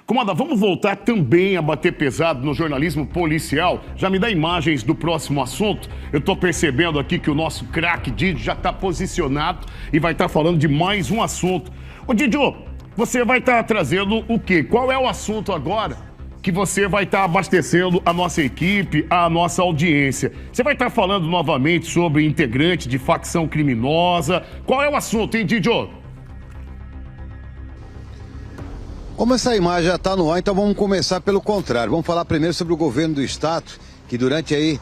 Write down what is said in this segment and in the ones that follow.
Comandante, vamos voltar também a bater pesado no jornalismo policial. Já me dá imagens do próximo assunto. Eu estou percebendo aqui que o nosso craque Didio já está posicionado e vai estar falando de mais um assunto. Ô Didio, você vai estar trazendo o quê? Qual é o assunto agora que você vai estar abastecendo a nossa equipe, a nossa audiência? Você vai estar falando novamente sobre integrante de facção criminosa. Qual é o assunto, hein, Didio? Como essa imagem já está no ar, então vamos começar pelo contrário. Vamos falar primeiro sobre o governo do estado, que durante aí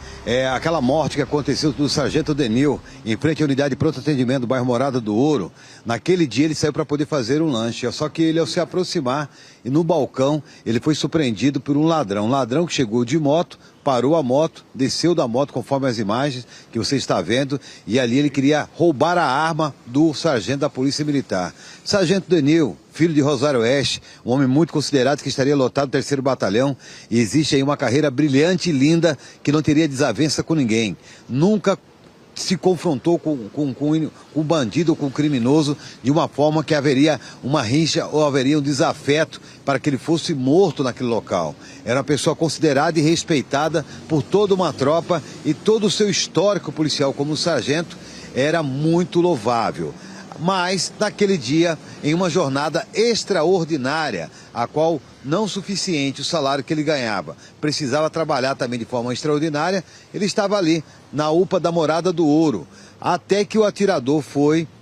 aquela morte que aconteceu do sargento Denil, em frente à unidade de pronto atendimento do bairro Morada do Ouro, naquele dia ele saiu para poder fazer um lanche, só que ele ao se aproximar, e no balcão ele foi surpreendido por um ladrão que chegou de moto, parou a moto, desceu da moto conforme as imagens que você está vendo, e ali ele queria roubar a arma do sargento da Polícia Militar. Sargento Denil, filho de Rosário Oeste, um homem muito considerado que estaria lotado no 3º Batalhão, e existe aí uma carreira brilhante e linda que não teria desavença com ninguém. Nunca se confrontou com o bandido ou com o criminoso de uma forma que haveria uma rixa ou haveria um desafeto para que ele fosse morto naquele local. Era uma pessoa considerada e respeitada por toda uma tropa, e todo o seu histórico policial como sargento era muito louvável. Mas, naquele dia, em uma jornada extraordinária, a qual não suficiente o salário que ele ganhava, precisava trabalhar também de forma extraordinária, ele estava ali, na UPA da Morada do Ouro, até que o atirador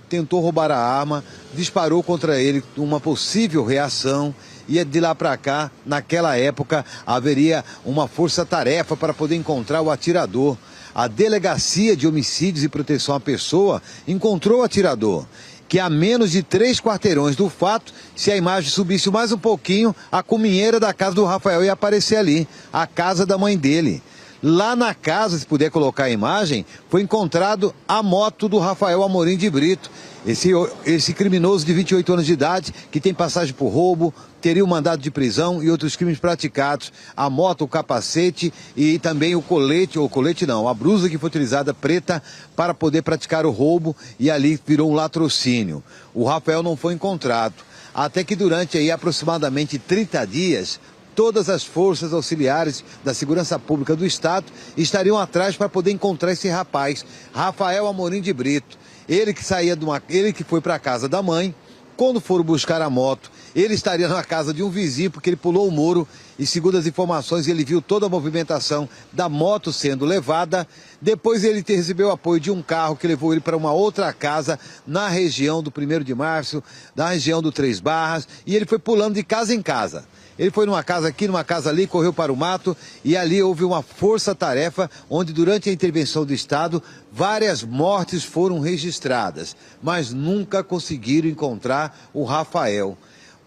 tentou roubar a arma, disparou contra ele uma possível reação, e de lá para cá, naquela época, haveria uma força-tarefa para poder encontrar o atirador. A Delegacia de Homicídios e Proteção à Pessoa encontrou o atirador, que a menos de 3 quarteirões do fato, se a imagem subisse mais um pouquinho, a cuminheira da casa do Rafael ia aparecer ali, a casa da mãe dele. Lá na casa, se puder colocar a imagem, foi encontrado a moto do Rafael Amorim de Brito. Esse criminoso de 28 anos de idade, que tem passagem por roubo, teria um mandado de prisão e outros crimes praticados. A moto, o capacete e também o colete, a blusa que foi utilizada preta para poder praticar o roubo, e ali virou um latrocínio. O Rafael não foi encontrado. Até que durante aí aproximadamente 30 dias, todas as forças auxiliares da Segurança Pública do Estado estariam atrás para poder encontrar esse rapaz, Rafael Amorim de Brito. Ele que foi para a casa da mãe. Quando foram buscar a moto, ele estaria na casa de um vizinho, porque ele pulou o muro e, segundo as informações, ele viu toda a movimentação da moto sendo levada. Depois ele recebeu apoio de um carro que levou ele para uma outra casa na região do 1º de Março, na região do Três Barras, e ele foi pulando de casa em casa. Ele foi numa casa aqui, numa casa ali, correu para o mato, e ali houve uma força-tarefa onde, durante a intervenção do Estado, várias mortes foram registradas, mas nunca conseguiram encontrar o Rafael.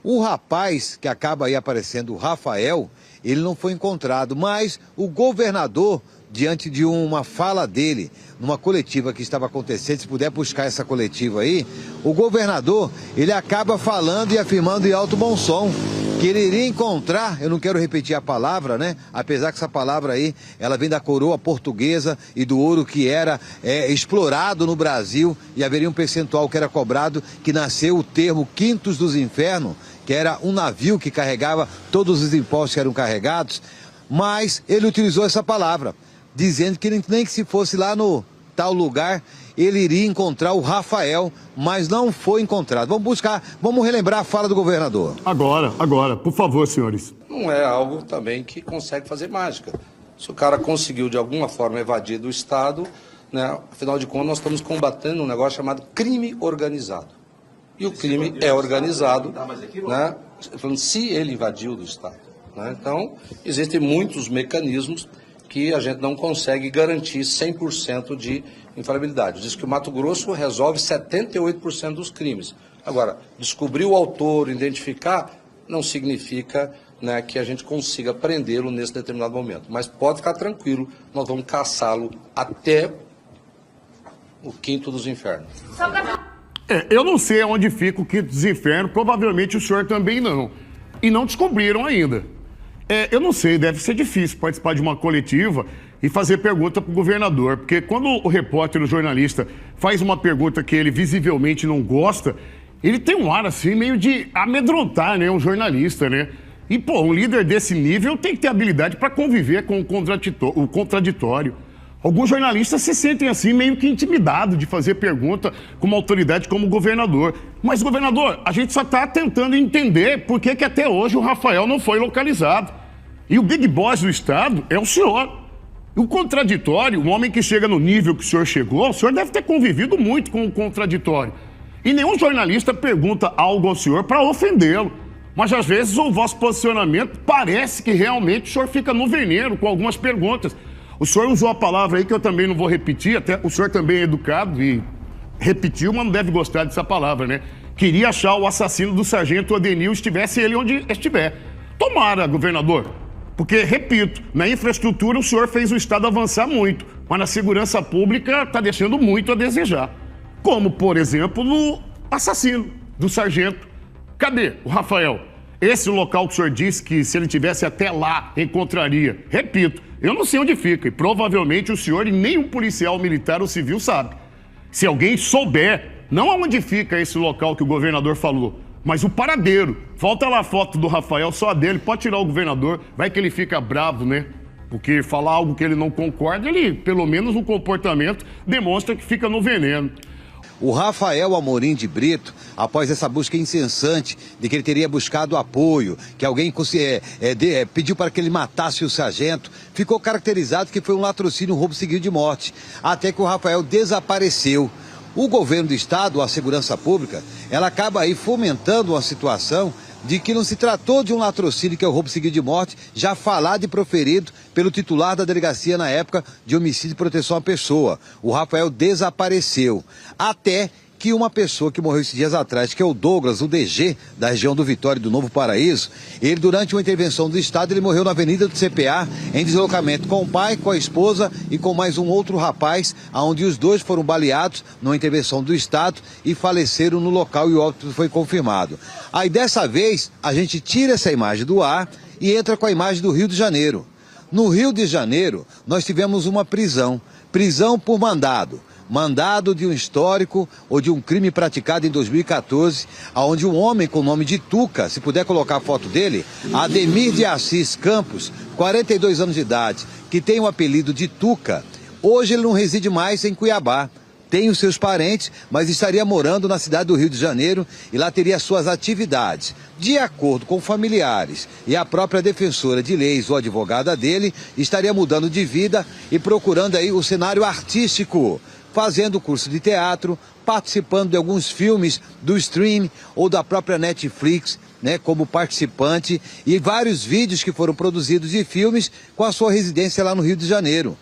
O rapaz que acaba aí aparecendo, o Rafael, ele não foi encontrado, mas o governador, diante de uma fala dele, numa coletiva que estava acontecendo, se puder buscar essa coletiva aí, o governador, ele acaba falando e afirmando em alto bom som que ele iria encontrar, eu não quero repetir a palavra, né? Apesar que essa palavra aí, ela vem da coroa portuguesa e do ouro que era explorado no Brasil, e haveria um percentual que era cobrado, que nasceu o termo Quintos dos Infernos, que era um navio que carregava todos os impostos que eram carregados, mas ele utilizou essa palavra, dizendo que nem que se fosse lá no tal lugar, ele iria encontrar o Rafael, mas não foi encontrado. Vamos relembrar a fala do governador. Agora, por favor, senhores. Não é algo também que consegue fazer mágica. Se o cara conseguiu de alguma forma evadir do Estado, né, afinal de contas nós estamos combatendo um negócio chamado crime organizado. E o crime é organizado, né, se ele invadiu do Estado. Né? Então, existem muitos mecanismos que a gente não consegue garantir 100% de infalibilidade. Diz que o Mato Grosso resolve 78% dos crimes. Agora, descobrir o autor, identificar, não significa, né, que a gente consiga prendê-lo nesse determinado momento. Mas pode ficar tranquilo, nós vamos caçá-lo até o quinto dos infernos. Eu não sei onde fica o quinto dos infernos, provavelmente o senhor também não. E não descobriram ainda. Eu não sei, deve ser difícil participar de uma coletiva e fazer pergunta para o governador, porque quando o repórter, o jornalista, faz uma pergunta que ele visivelmente não gosta, ele tem um ar assim meio de amedrontar, né, um jornalista, né? E, pô, um líder desse nível tem que ter habilidade para conviver com o contraditório. Alguns jornalistas se sentem assim meio que intimidados de fazer pergunta com uma autoridade como o governador. Mas, governador, a gente só está tentando entender por que até hoje o Rafael não foi localizado. E o big boss do estado é o senhor. O contraditório, um homem que chega no nível que o senhor deve ter convivido muito com o contraditório. E nenhum jornalista pergunta algo ao senhor para ofendê-lo. Mas, às vezes, o vosso posicionamento parece que realmente o senhor fica no veneno com algumas perguntas. O senhor usou a palavra aí que eu também não vou repetir, até o senhor também é educado e repetiu, mas não deve gostar dessa palavra, né? Queria achar o assassino do sargento Odenil, estivesse ele onde estiver. Tomara, governador, porque, repito, na infraestrutura o senhor fez o Estado avançar muito, mas na segurança pública está deixando muito a desejar. Como, por exemplo, no assassino do sargento. Cadê o Rafael? Esse local que o senhor disse que se ele tivesse até lá, encontraria. Repito, eu não sei onde fica e provavelmente o senhor e nenhum policial militar ou civil sabe. Se alguém souber, não aonde fica esse local que o governador falou, mas o paradeiro. Falta lá a foto do Rafael, só a dele, pode tirar o governador, vai que ele fica bravo, né? Porque falar algo que ele não concorda, ele, pelo menos no comportamento, demonstra que fica no veneno. O Rafael Amorim de Brito, após essa busca incessante de que ele teria buscado apoio, que alguém pediu para que ele matasse o sargento, ficou caracterizado que foi um latrocínio, um roubo seguido de morte, até que o Rafael desapareceu. O governo do estado, a segurança pública, ela acaba aí fomentando uma situação de que não se tratou de um latrocínio, que é o roubo seguido de morte, já falado e proferido pelo titular da delegacia na época de homicídio e proteção à pessoa. O Rafael desapareceu, até que uma pessoa que morreu esses dias atrás, que é o Douglas, o DG, da região do Vitória e do Novo Paraíso, ele, durante uma intervenção do Estado, ele morreu na Avenida do CPA, em deslocamento com o pai, com a esposa e com mais um outro rapaz, onde os dois foram baleados numa intervenção do Estado e faleceram no local e o óbito foi confirmado. Aí, dessa vez, a gente tira essa imagem do ar e entra com a imagem do Rio de Janeiro. No Rio de Janeiro, nós tivemos uma prisão por mandado. Mandado de um histórico ou de um crime praticado em 2014, onde um homem com o nome de Tuca, se puder colocar a foto dele, Ademir de Assis Campos, 42 anos de idade, que tem o apelido de Tuca, hoje ele não reside mais em Cuiabá. Tem os seus parentes, mas estaria morando na cidade do Rio de Janeiro e lá teria suas atividades. De acordo com familiares e a própria defensora de leis ou advogada dele, estaria mudando de vida e procurando aí o cenário artístico, fazendo curso de teatro, participando de alguns filmes do stream ou da própria Netflix, né, como participante, e vários vídeos que foram produzidos de filmes com a sua residência lá no Rio de Janeiro.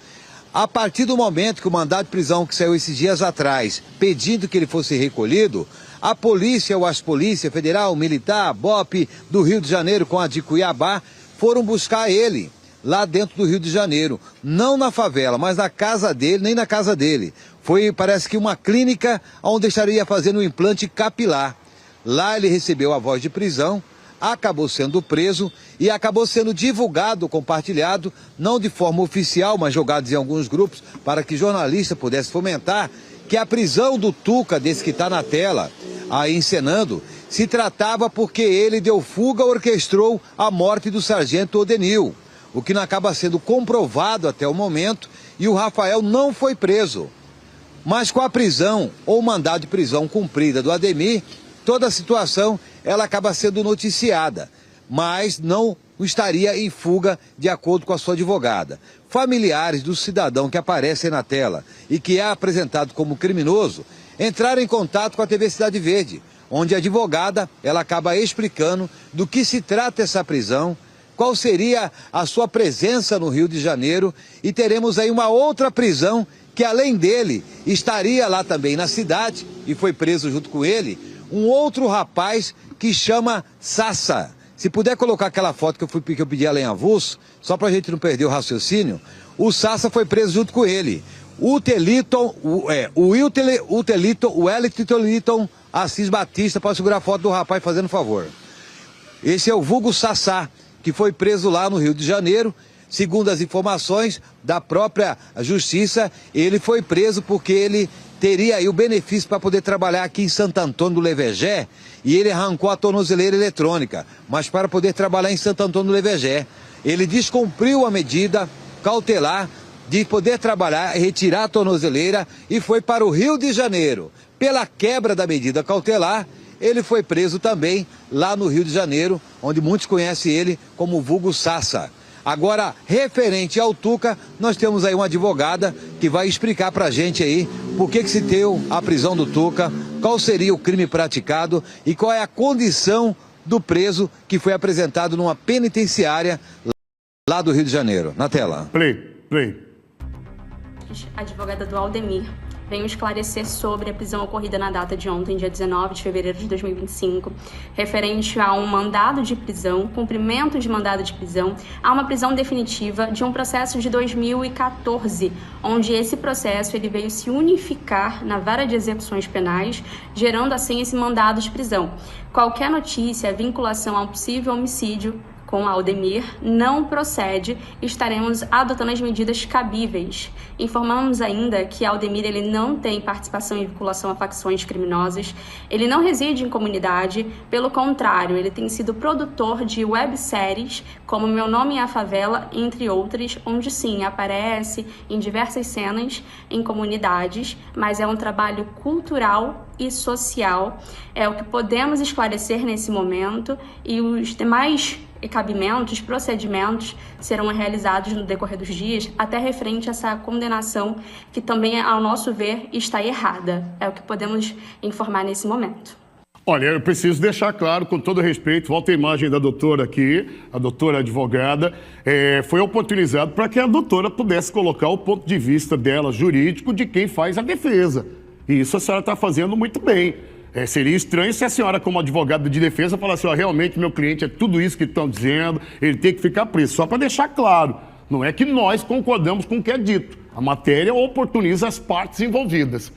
A partir do momento que o mandado de prisão que saiu esses dias atrás, pedindo que ele fosse recolhido, a polícia ou as polícias federal, militar, BOP do Rio de Janeiro com a de Cuiabá foram buscar ele lá dentro do Rio de Janeiro, não na favela, mas na casa dele, nem na casa dele. Foi, parece que uma clínica onde estaria fazendo um implante capilar. Lá ele recebeu a voz de prisão, acabou sendo preso e acabou sendo divulgado, compartilhado, não de forma oficial, mas jogado em alguns grupos, para que jornalista pudesse fomentar, que a prisão do Tuca, desse que está na tela, aí encenando, se tratava porque ele deu fuga, orquestrou a morte do sargento Odenil, o que não acaba sendo comprovado até o momento, e o Rafael não foi preso. Mas com a prisão ou mandado de prisão cumprida do Ademir, toda a situação ela acaba sendo noticiada, mas não estaria em fuga de acordo com a sua advogada. Familiares do cidadão que aparece na tela e que é apresentado como criminoso entraram em contato com a TV Cidade Verde, onde a advogada ela acaba explicando do que se trata essa prisão, qual seria a sua presença no Rio de Janeiro, e teremos aí uma outra prisão que, além dele, estaria lá também na cidade e foi preso junto com ele um outro rapaz que chama Sassa. Se puder colocar aquela foto que eu pedi além avulso, só para a gente não perder o raciocínio, o Sassa foi preso junto com ele. O Wellington Assis Batista, pode segurar a foto do rapaz fazendo favor. Esse é o vulgo Sassá, que foi preso lá no Rio de Janeiro. Segundo as informações da própria justiça, ele foi preso porque ele teria aí o benefício para poder trabalhar aqui em Santo Antônio do Levegé, e ele arrancou a tornozeleira eletrônica. Mas para poder trabalhar em Santo Antônio do Levegé, ele descumpriu a medida cautelar de poder trabalhar, retirar a tornozeleira, e foi para o Rio de Janeiro. Pela quebra da medida cautelar, ele foi preso também lá no Rio de Janeiro, onde muitos conhecem ele como vulgo Sassa. Agora, referente ao Tuca, nós temos aí uma advogada que vai explicar pra gente aí por que se deu a prisão do Tuca, qual seria o crime praticado e qual é a condição do preso que foi apresentado numa penitenciária lá do Rio de Janeiro. Na tela. Play. Advogada do Aldemir, venho esclarecer sobre a prisão ocorrida na data de ontem, dia 19 de fevereiro de 2025, referente a um mandado de prisão, cumprimento de mandado de prisão, a uma prisão definitiva de um processo de 2014, onde esse processo ele veio se unificar na vara de execuções penais, gerando assim esse mandado de prisão. Qualquer notícia, vinculação a um possível homicídio com Aldemir não procede, estaremos adotando as medidas cabíveis. Informamos ainda que Aldemir ele não tem participação e vinculação a facções criminosas, ele não reside em comunidade, pelo contrário, ele tem sido produtor de webséries como Meu Nome é a Favela, entre outras, onde sim, aparece em diversas cenas em comunidades, mas é um trabalho cultural e social, é o que podemos esclarecer nesse momento, e os demais cabimentos, procedimentos serão realizados no decorrer dos dias, até referente a essa condenação que também, ao nosso ver, está errada. É o que podemos informar nesse momento. Olha, eu preciso deixar claro, com todo respeito, volta a imagem da doutora aqui, a doutora advogada, foi oportunizado para que a doutora pudesse colocar o ponto de vista dela, jurídico, de quem faz a defesa. E isso a senhora está fazendo muito bem. Seria estranho se a senhora, como advogada de defesa, falasse, realmente meu cliente é tudo isso que estão dizendo, ele tem que ficar preso. Só para deixar claro, não é que nós concordamos com o que é dito. A matéria oportuniza as partes envolvidas.